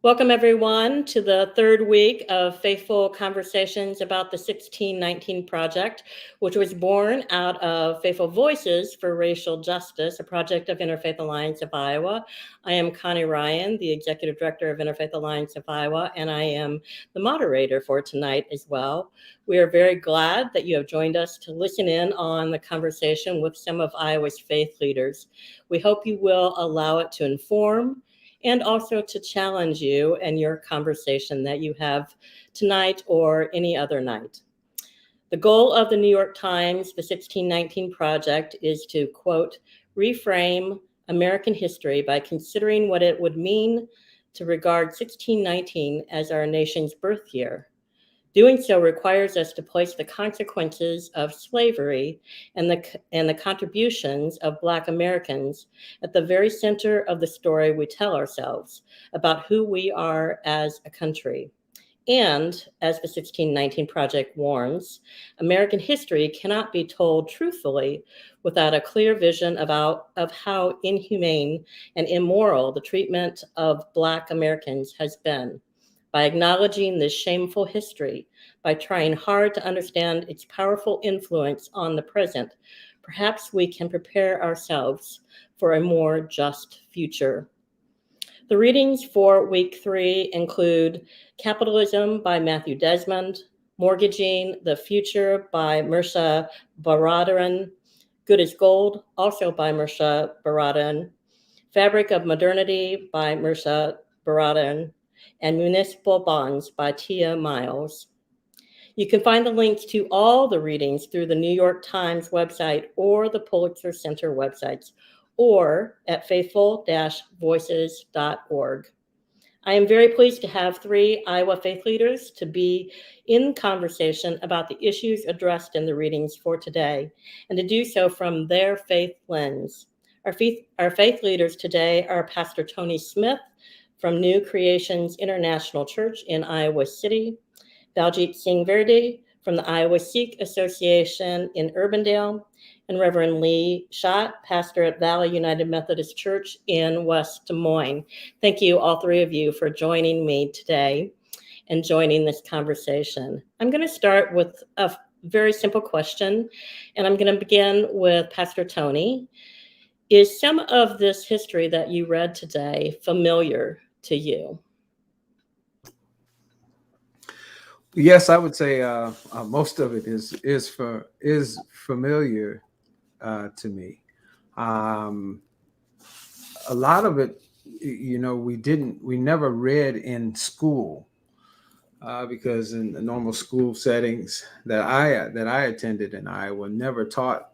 Welcome, everyone, to the third week of Faithful Conversations about the 1619 Project, which was born out of Faithful Voices for Racial Justice, a project of Interfaith Alliance of Iowa. I am Connie Ryan, the Executive Director of Interfaith Alliance of Iowa, and I am the moderator for tonight as well. We are very glad that you have joined us to listen in on the conversation with some of Iowa's faith leaders. We hope you will allow it to inform and also to challenge you and your conversation that you have tonight or any other night. The goal of the New York Times, the 1619 Project, is to, quote, reframe American history by considering what it would mean to regard 1619 as our nation's birth year. Doing so requires us to place the consequences of slavery and the contributions of Black Americans at the very center of the story we tell ourselves about who we are as a country. And as the 1619 Project warns, American history cannot be told truthfully without a clear vision of how inhumane and immoral the treatment of Black Americans has been. By acknowledging this shameful history, by trying hard to understand its powerful influence on the present, perhaps we can prepare ourselves for a more just future. The readings for week 3 include Capitalism by Matthew Desmond, Mortgaging the Future by Mirsha Baradaran, Good as Gold, also by Mirsha Baradaran, Fabric of Modernity by Mirsha Baradaran, and Municipal Bonds by Tia Miles. You can find the links to all the readings through the New York Times website or the Pulitzer Center websites, or at faithful-voices.org. I am very pleased to have 3 Iowa faith leaders to be in conversation about the issues addressed in the readings for today, and to do so from their faith lens. Our faith leaders today are Pastor Tony Smith from New Creations International Church in Iowa City, Baljit Singh Verdi from the Iowa Sikh Association in Urbandale, and Reverend Lee Schott, pastor at Valley United Methodist Church in West Des Moines. Thank you, all 3 of you, for joining me today and joining this conversation. I'm going to start with a very simple question, and I'm going to begin with Pastor Tony. Is some of this history that you read today familiar to you? Yes, I would say most of it is familiar to me. A lot of it, we never read in school because in the normal school settings that I attended in Iowa never taught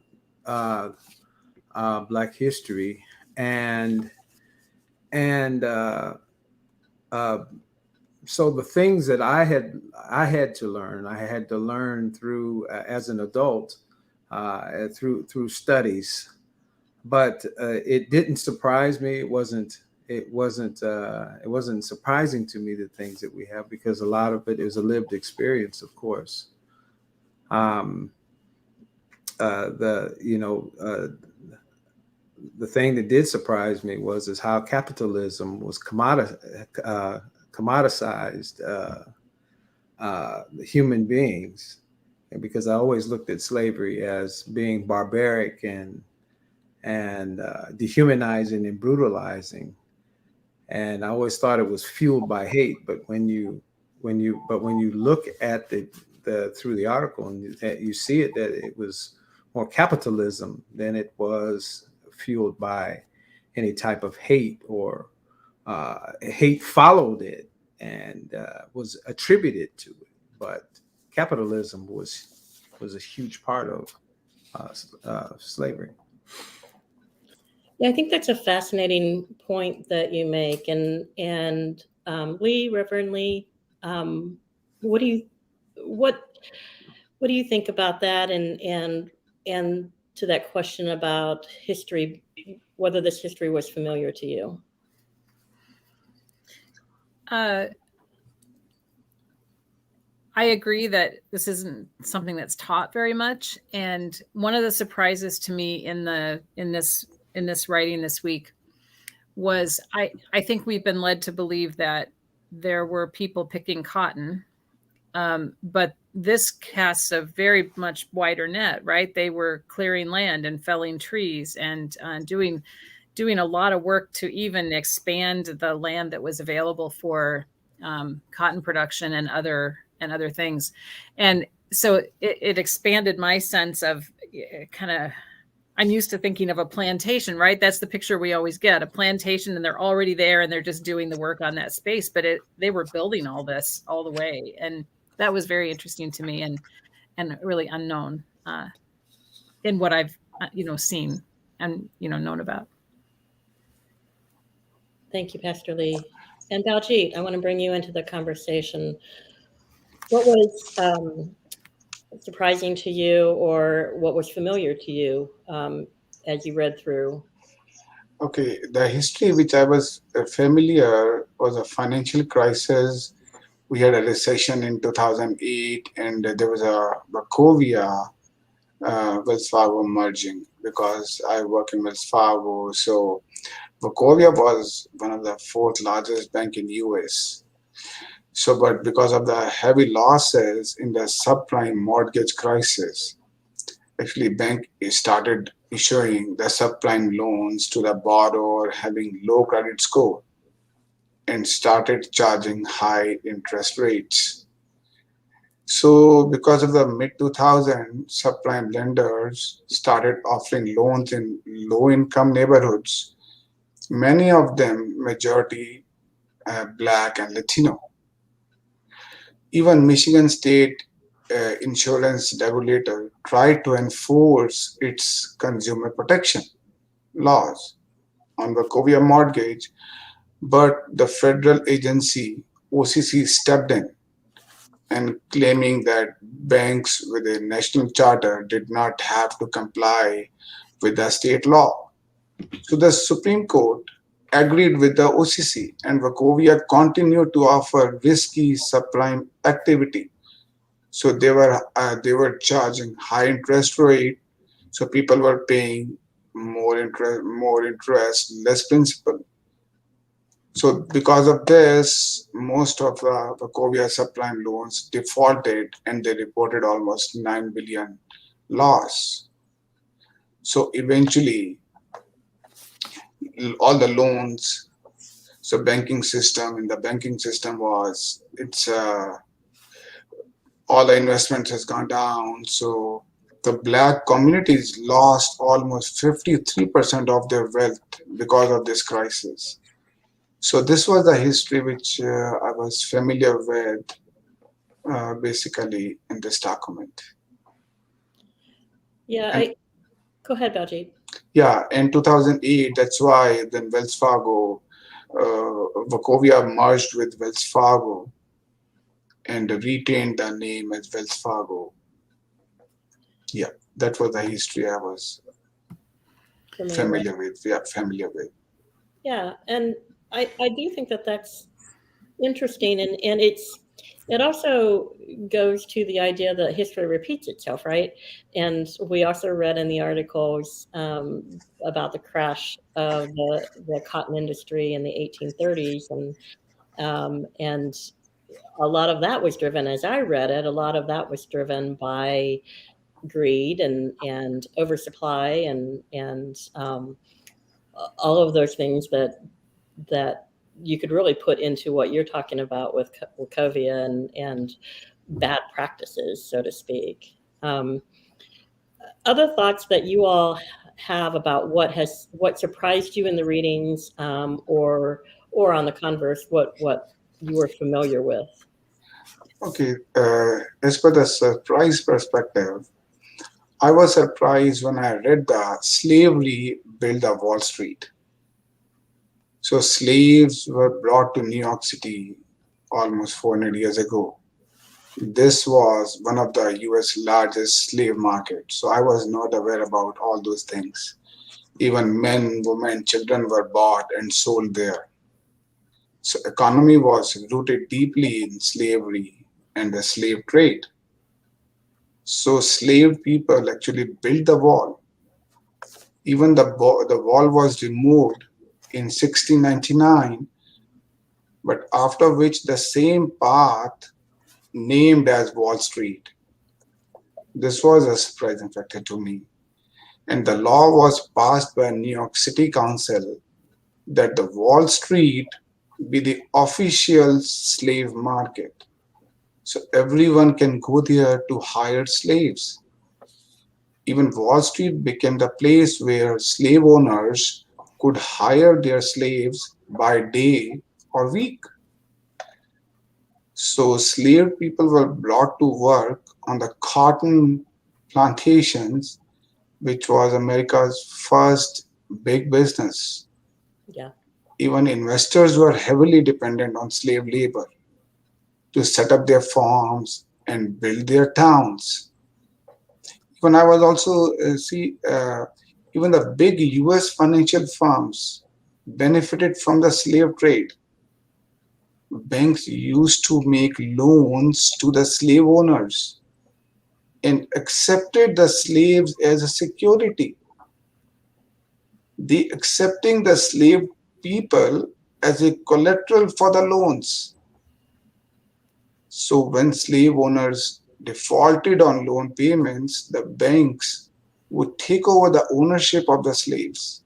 Black history, and so the things that I had to learn through as an adult through studies, but it didn't surprise me. It wasn't surprising to me, the things that we have, because a lot of it is a lived experience, of course. The thing that did surprise me is how capitalism was commoditized human beings, and because I always looked at slavery as being barbaric and dehumanizing and brutalizing, and I always thought it was fueled by hate. But when you look at the through the article, and you see it, that it was more capitalism than it was fueled by any type of hate, or hate followed it and was attributed to it. But capitalism was a huge part of slavery. Yeah, I think that's a fascinating point that you make. And Reverend Lee, what do you think about that? And to that question about history, whether this history was familiar to you? I agree that this isn't something that's taught very much. And one of the surprises to me in this writing this week was I think we've been led to believe that there were people picking cotton. But this casts a very much wider net, right? They were clearing land and felling trees and doing a lot of work to even expand the land that was available for cotton production and other things. And so it expanded my sense of kind of, I'm used to thinking of a plantation, right? That's the picture we always get, a plantation, and they're already there and they're just doing the work on that space. But they were building all this all the way. And that was very interesting to me and really unknown in what I've, seen and, known about. Thank you, Pastor Lee. And Baljeet, I want to bring you into the conversation. What was surprising to you, or what was familiar to you as you read through? Okay, the history which I was familiar was a financial crisis. We had a recession in 2008, and there was a Wachovia Wells Fargo merging, because I work in Wells Fargo. So Wachovia was one of the fourth largest bank in US. So, but because of the heavy losses in the subprime mortgage crisis, actually bank started issuing the subprime loans to the borrower having low credit score and started charging high interest rates. So because of the mid-2000s, subprime lenders started offering loans in low-income neighborhoods, many of them majority Black and Latino. Even Michigan State insurance regulator tried to enforce its consumer protection laws on Wachovia mortgage, but the federal agency OCC stepped in and claiming that banks with a national charter did not have to comply with the state law. So the Supreme Court agreed with the OCC, and Wachovia continued to offer risky subprime activity. So they were charging high interest rate, so people were paying more interest, less principal. So because of this, most of the Wachovia subprime loans defaulted, and they reported almost 9 billion loss. So eventually, all the loans, so banking system was, all the investment has gone down. So the Black communities lost almost 53% of their wealth because of this crisis. So this was the history which I was familiar with basically in this document. Yeah, go ahead, Baljeet. Yeah, in 2008, that's why then Wells Fargo, Wachovia merged with Wells Fargo and retained the name as Wells Fargo. Yeah, that was the history I was familiar with. Yeah, familiar with. Yeah, and I do think that that's interesting, and it also goes to the idea that history repeats itself, right? And we also read in the articles about the crash of the cotton industry in the 1830s, and a lot of that was driven, as I read it, a lot of that was driven by greed and oversupply and all of those things that you could really put into what you're talking about with Wachovia and bad practices, so to speak. Other thoughts that you all have about what surprised you in the readings, or on the converse, what you were familiar with? Okay, as per the surprise perspective, I was surprised when I read the slavery built the Wall Street. So slaves were brought to New York City almost 400 years ago. This was one of the US largest slave markets. So I was not aware about all those things. Even men, women, children were bought and sold there. So economy was rooted deeply in slavery and the slave trade. So slave people actually built the wall. Even the wall was removed in 1699 but after which the same path named as Wall Street. This was a surprising factor to me. And the law was passed by New York City Council that the Wall Street be the official slave market. So everyone can go there to hire slaves. Even Wall Street became the place where slave owners could hire their slaves by day or week. So slave people were brought to work on the cotton plantations, which was America's first big business. Yeah. Even investors were heavily dependent on slave labor to set up their farms and build their towns. When I was also even the big U.S. financial firms benefited from the slave trade. Banks used to make loans to the slave owners and accepted the slaves as a security. They accepting the slave people as a collateral for the loans. So when slave owners defaulted on loan payments, the banks would take over the ownership of the slaves.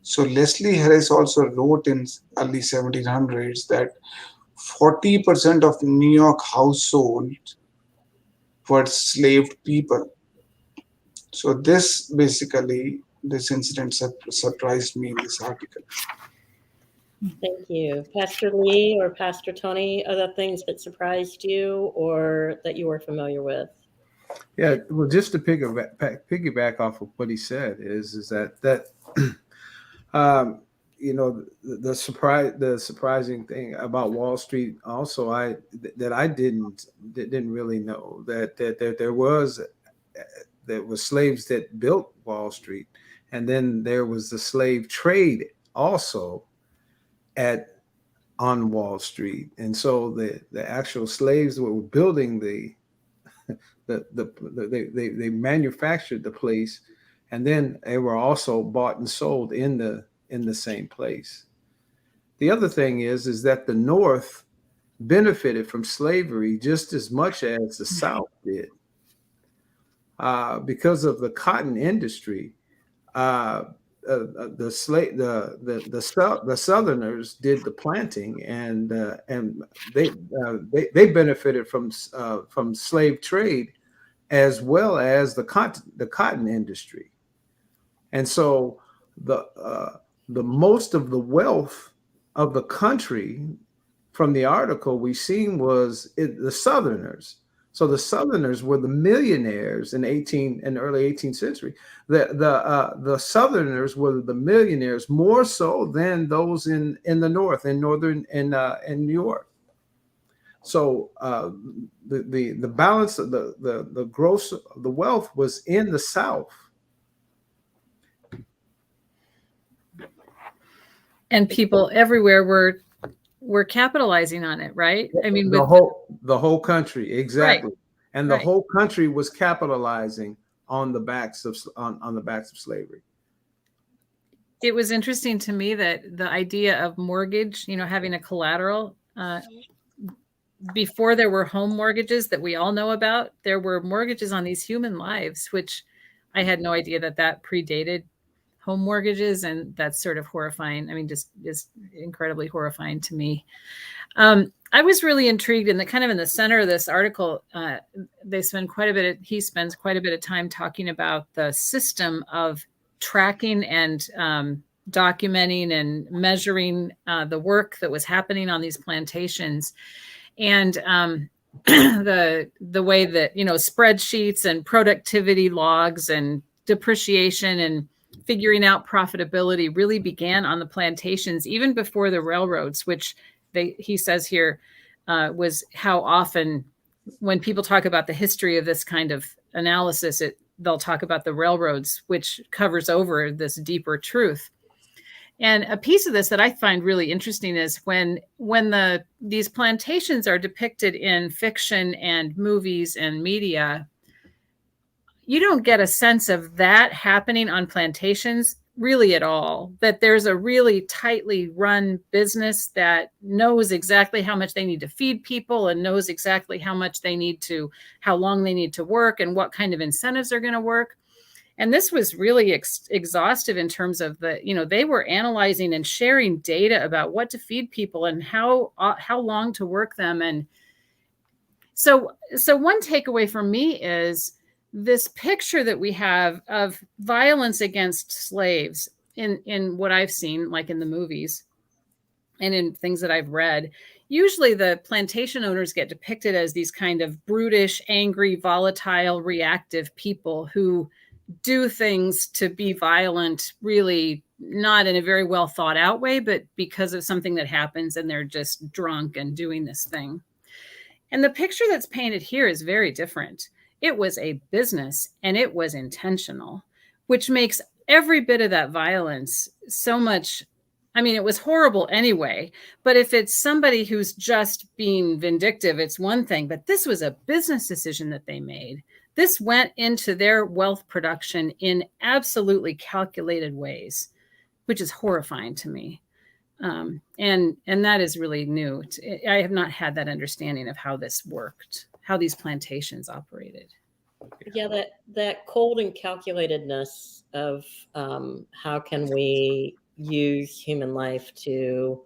So Leslie Harris also wrote in early 1700s that 40% of New York households were slaved people. So this incident surprised me in this article. Thank you. Pastor Lee or Pastor Tony, other things that surprised you or that you were familiar with? Yeah, well, just to piggyback off of what he said is that you know, the surprising thing about Wall Street also I didn't really know that there was slaves that built Wall Street, and then there was the slave trade also on Wall Street, and so the actual slaves that were building they manufactured the place, and then they were also bought and sold in the same place. The other thing is that the North benefited from slavery just as much as the South did, because of the cotton industry. The Southerners did the planting, and they benefited from slave trade as well as the cotton industry, and so the most of the wealth of the country from the article we seen was the Southerners. So the Southerners were the millionaires in the early 18th century. The Southerners were the millionaires more so than those in the North, in New York. So the balance of the gross the wealth was in the South. And people everywhere were capitalizing on it, right? I mean, the whole country, exactly, right. And the whole country was capitalizing on the backs of slavery. It was interesting to me that the idea of mortgage, having a collateral, before there were home mortgages that we all know about, there were mortgages on these human lives, which I had no idea that predated home mortgages, and that's sort of horrifying. I mean, just incredibly horrifying to me. I was really intrigued in the center of this article. He spends quite a bit of time talking about the system of tracking and documenting and measuring the work that was happening on these plantations, and the way that spreadsheets and productivity logs and depreciation and figuring out profitability really began on the plantations even before the railroads, which he says here was how often when people talk about the history of this kind of analysis, they'll talk about the railroads, which covers over this deeper truth. And a piece of this that I find really interesting is when these plantations are depicted in fiction and movies and media, you don't get a sense of that happening on plantations really at all, that there's a really tightly run business that knows exactly how much they need to feed people and knows exactly how long they need to work and what kind of incentives are going to work. And this was really exhaustive in terms of they were analyzing and sharing data about what to feed people and how long to work them. And so one takeaway from me is this picture that we have of violence against slaves in what I've seen, like in the movies and in things that I've read. Usually the plantation owners get depicted as these kind of brutish, angry, volatile, reactive people who do things to be violent, really not in a very well thought out way, but because of something that happens and they're just drunk and doing this thing. And the picture that's painted here is very different. It was a business and it was intentional, which makes every bit of that violence so much. I mean, it was horrible anyway, but if it's somebody who's just being vindictive, it's one thing, but this was a business decision that they made. This went into their wealth production in absolutely calculated ways, which is horrifying to me. And that is really new. I have not had that understanding of how this worked, how these plantations operated. Yeah, that cold and calculatedness of how can we use human life to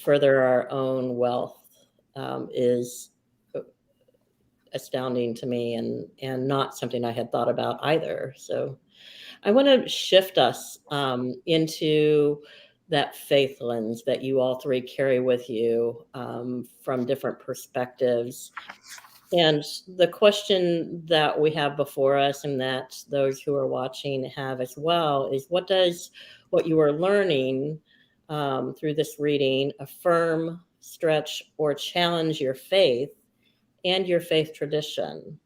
further our own wealth is astounding to me, and not something I had thought about either. So I want to shift us into that faith lens that you all three carry with you from different perspectives. And the question that we have before us, and that those who are watching have as well, is what does what you are learning through this reading affirm, stretch, or challenge your faith and your faith tradition?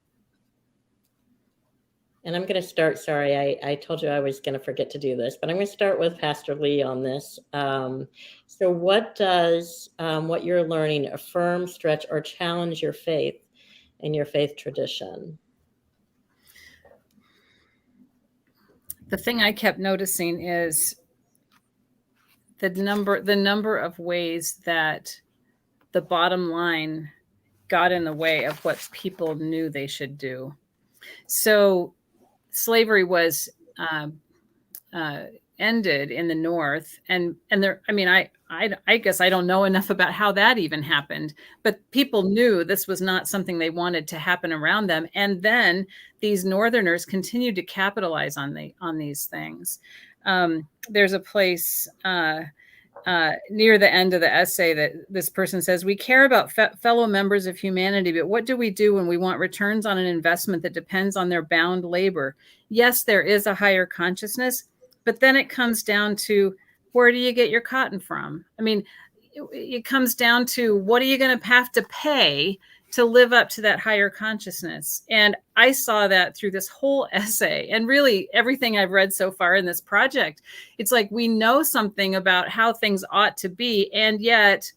And I'm going to start, sorry, I told you I was going to forget to do this, but I'm going to start with Pastor Lee on this. So what does what you're learning affirm, stretch, or challenge your faith and your faith tradition? The thing I kept noticing is the number of ways that the bottom line got in the way of what people knew they should do. So slavery was ended in the North, and there. I mean, I guess I don't know enough about how that even happened, but people knew this was not something they wanted to happen around them. And then these Northerners continued to capitalize on these things. There's a place near the end of the essay that this person says, we care about fellow members of humanity, but what do we do when we want returns on an investment that depends on their bound labor? Yes, there is a higher consciousness, but then it comes down to, where do you get your cotton from? I mean, it comes down to, what are you going to have to pay to live up to that higher consciousness? And I saw that through this whole essay, and really everything I've read so far in this project. It's like we know something about how things ought to be, and yet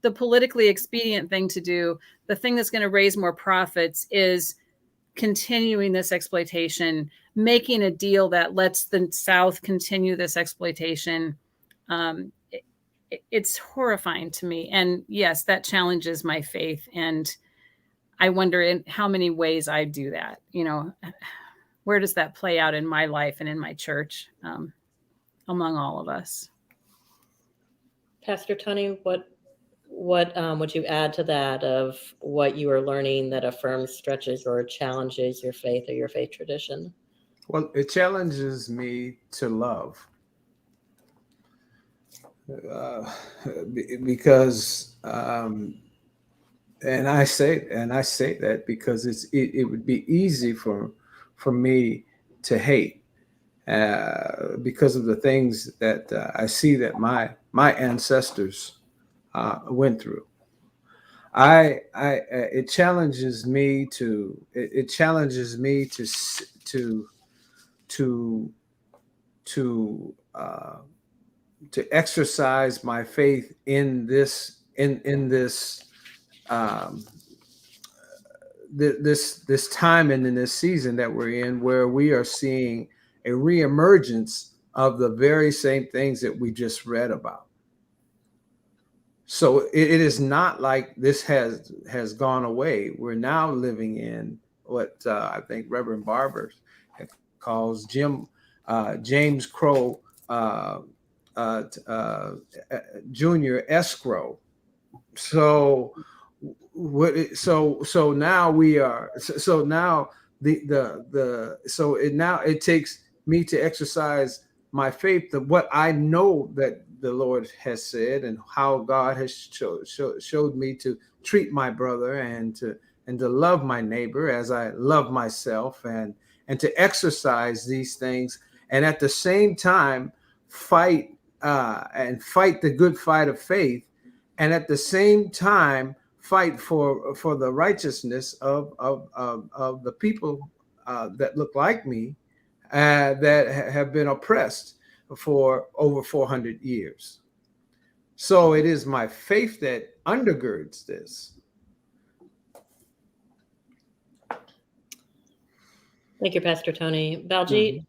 the politically expedient thing to do, the thing that's going to raise more profits, is continuing this exploitation, making a deal that lets the South continue this exploitation. It's horrifying to me. And yes, that challenges my faith. And I wonder in how many ways I do that. You know, where does that play out in my life and in my church, among all of us? Pastor Tony, what would you add to that, of what you are learning that affirms, stretches, or challenges your faith or your faith tradition? Well, it challenges me to love. Because and I say that because it would be easy for me to hate because of the things that I see that my ancestors went through. It challenges me to exercise my faith in this this time and in this season that we're in, where we are seeing a reemergence of the very same things that we just read about. So it is not like this has gone away. We're now living in what I think Reverend Barber calls James Crow Junior escrow. So so now we are so now it takes me to exercise my faith of what I know that the Lord has said and how God has showed me to treat my brother and to love my neighbor as I love myself, and to exercise these things, and at the same time fight the good fight of faith, and at the same time fight for the righteousness of the people that look like me, that have been oppressed for over 400 years. So it is my faith that undergirds this. Thank you, Pastor Tony. Baljit?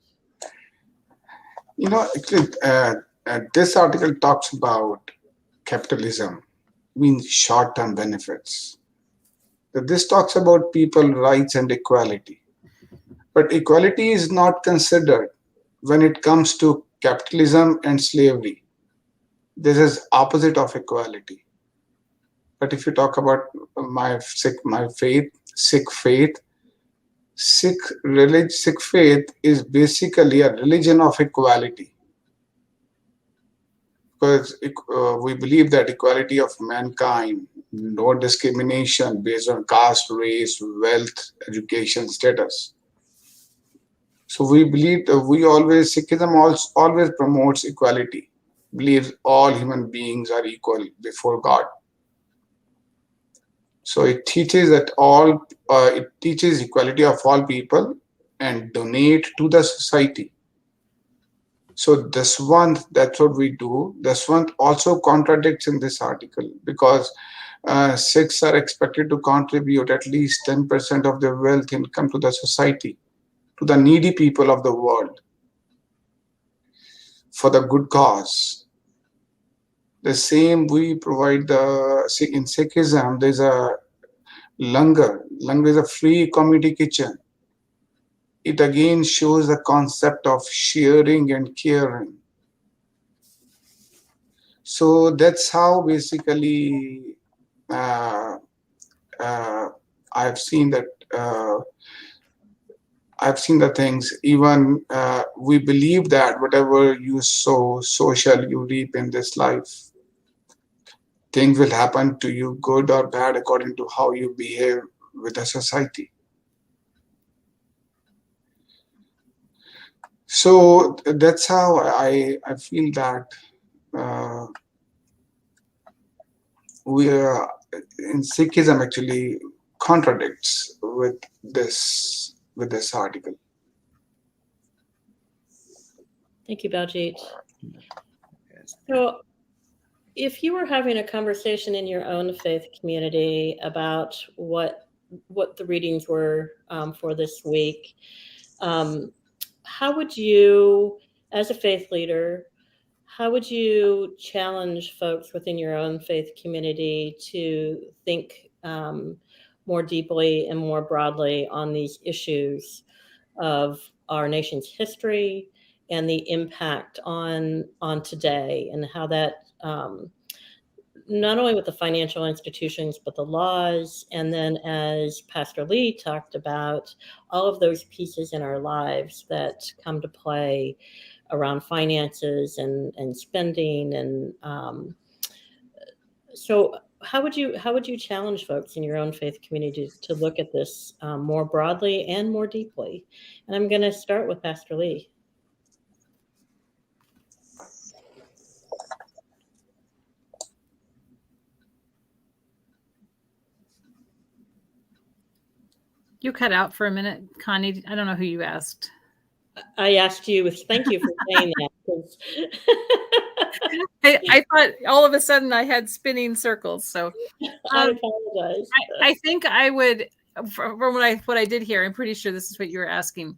This article talks about capitalism, means short-term benefits. This talks about people's rights and equality. But equality is not considered when it comes to capitalism and slavery. This is opposite of equality. But if you talk about my faith, Sikh faith, Sikh faith is basically a religion of equality. Because we believe that equality of mankind, no discrimination based on caste, race, wealth, education, status. So we believe Sikhism always promotes equality, believes all human beings are equal before God. So it teaches it teaches equality of all people and donate to the society. So that's what we do. This one also contradicts in this article, because Sikhs are expected to contribute at least 10% of their wealth income to the society, to the needy people of the world, for the good cause. The same we provide in Sikhism. There's a langar. Langar is a free community kitchen. It again shows the concept of sharing and caring. So that's how basically I've seen that. I've seen the things. Even we believe that whatever you sow, so shall you reap in this life. Things will happen to you, good or bad, according to how you behave with the society. So that's how I feel that we are in Sikhism actually contradicts with this article. Thank you, Baljit. So if you were having a conversation in your own faith community about what the readings were for this week, how would you, as a faith leader, how would you challenge folks within your own faith community to think more deeply and more broadly on these issues of our nation's history and the impact on today, and how that not only with the financial institutions, but the laws, and then as Pastor Lee talked about, all of those pieces in our lives that come to play around finances and spending, and so how would you challenge folks in your own faith community to look at this more broadly and more deeply? And I'm going to start with Pastor Lee. You cut out for a minute, Connie. I don't know who you asked. I asked you. Thank you for saying that. I thought all of a sudden I had spinning circles. So I apologize. I think I would, from what I did here, I'm pretty sure this is what you were asking.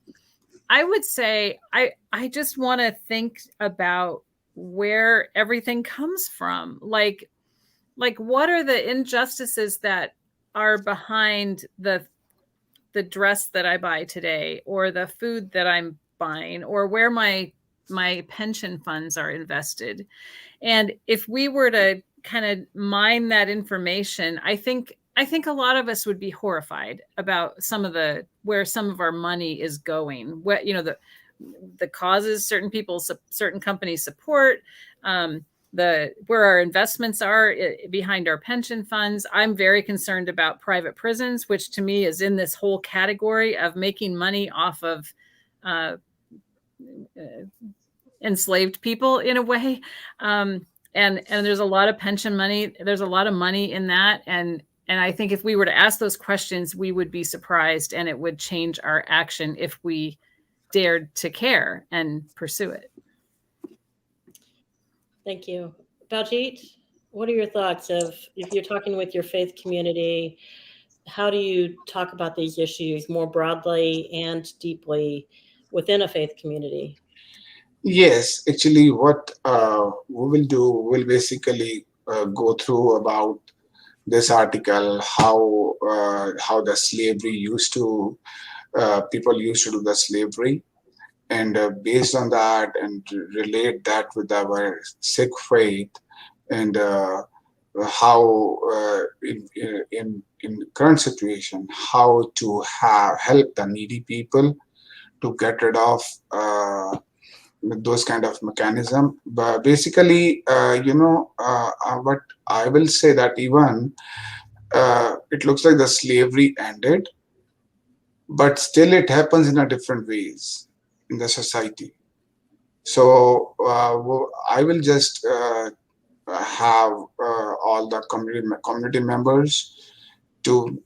I would say I just want to think about where everything comes from. Like what are the injustices that are behind the dress that I buy today, or the food that I'm buying, or where my pension funds are invested. And if we were to kind of mine that information, I think a lot of us would be horrified about where some of our money is going. What, the causes certain companies support, where our investments are behind our pension funds. I'm very concerned about private prisons, which to me is in this whole category of making money off of enslaved people in a way. And there's a lot of pension money. There's a lot of money in that. And I think if we were to ask those questions, we would be surprised, and it would change our action if we dared to care and pursue it. Thank you. Baljeet, what are your thoughts of, if you're talking with your faith community, how do you talk about these issues more broadly and deeply within a faith community? Yes, actually, what we will do, we'll basically go through about this article, how the slavery used to, people used to do the slavery, and based on that, and to relate that with our Sikh faith, and how in current situation, how to help the needy people to get rid of those kind of mechanism. But basically, what I will say that even it looks like the slavery ended, but still it happens in a different ways in the society. So I will just have all the community members to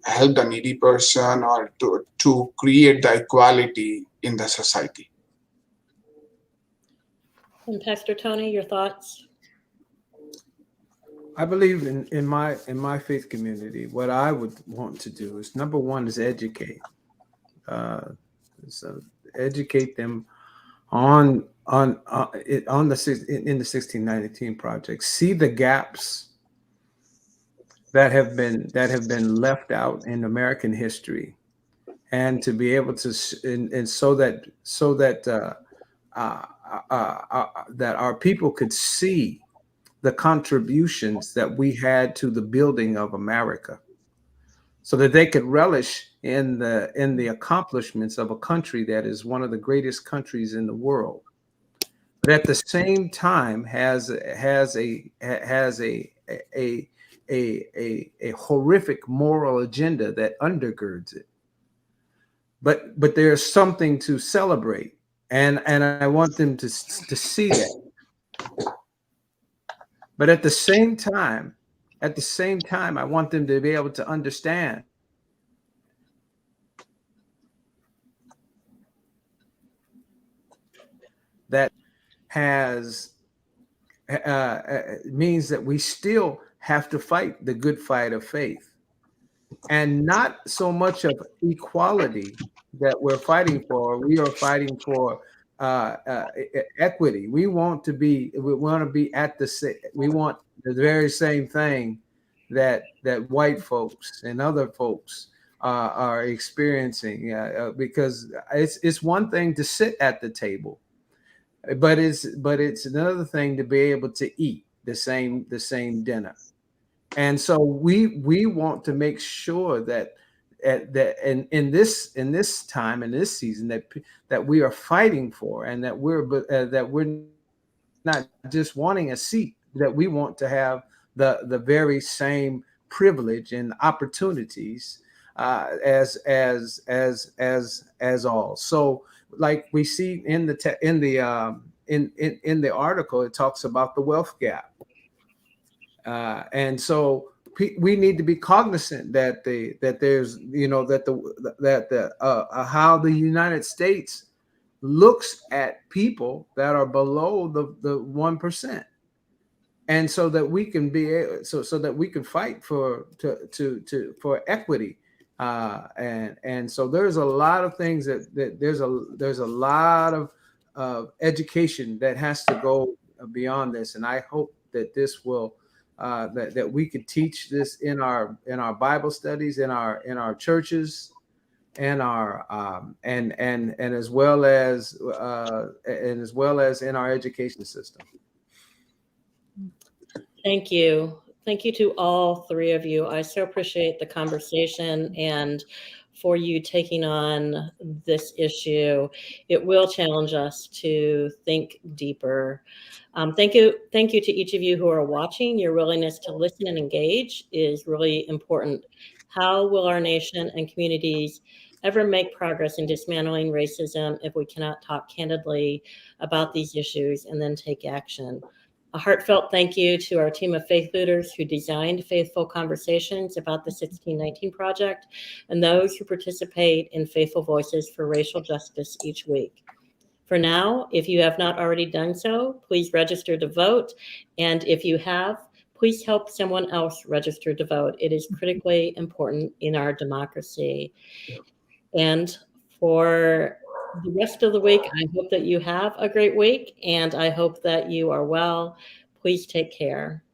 help the needy person, or to create the equality in the society. And Pastor Tony, your thoughts? I believe in my faith community, what I would want to do is, number one, is educate. So educate them on the in the 1619 project. See the gaps that have been left out in American history, and to be able to, and so that that our people could see the contributions that we had to the building of America, so that they could relish in the accomplishments of a country that is one of the greatest countries in the world, but at the same time has a horrific moral agenda that undergirds it. But there's something to celebrate, and I want them to see that. But at the same time, I want them to be able to understand that means that we still have to fight the good fight of faith, and not so much of equality that we're fighting for. We are fighting for equity. We want to be at we want the very same thing that white folks and other folks are experiencing, because it's one thing to sit at the table, but it's another thing to be able to eat the same dinner. And so we want to make sure that in this time, in this season, that we are fighting for, and that we're not just wanting a seat, that we want to have the very same privilege and opportunities as all. So, like we see in the article, it talks about the wealth gap. And so we need to be cognizant that there's, how the United States looks at people that are below the 1%, and so that we can be so that we can fight for equity And so there's a lot of things that there's a lot of education that has to go beyond this. And I hope that this will that we could teach this in our Bible studies, in our churches, and our and as well as in our education system. Thank you. Thank you to all three of you. I so appreciate the conversation and for you taking on this issue. It will challenge us to think deeper. Thank you to each of you who are watching. Your willingness to listen and engage is really important. How will our nation and communities ever make progress in dismantling racism if we cannot talk candidly about these issues and then take action? A heartfelt thank you to our team of faith leaders who designed Faithful Conversations about the 1619 Project and those who participate in Faithful Voices for Racial Justice each week. For now, if you have not already done so, please register to vote. And if you have, please help someone else register to vote. It is critically important in our democracy. And for the rest of the week, I hope that you have a great week, and I hope that you are well. Please take care.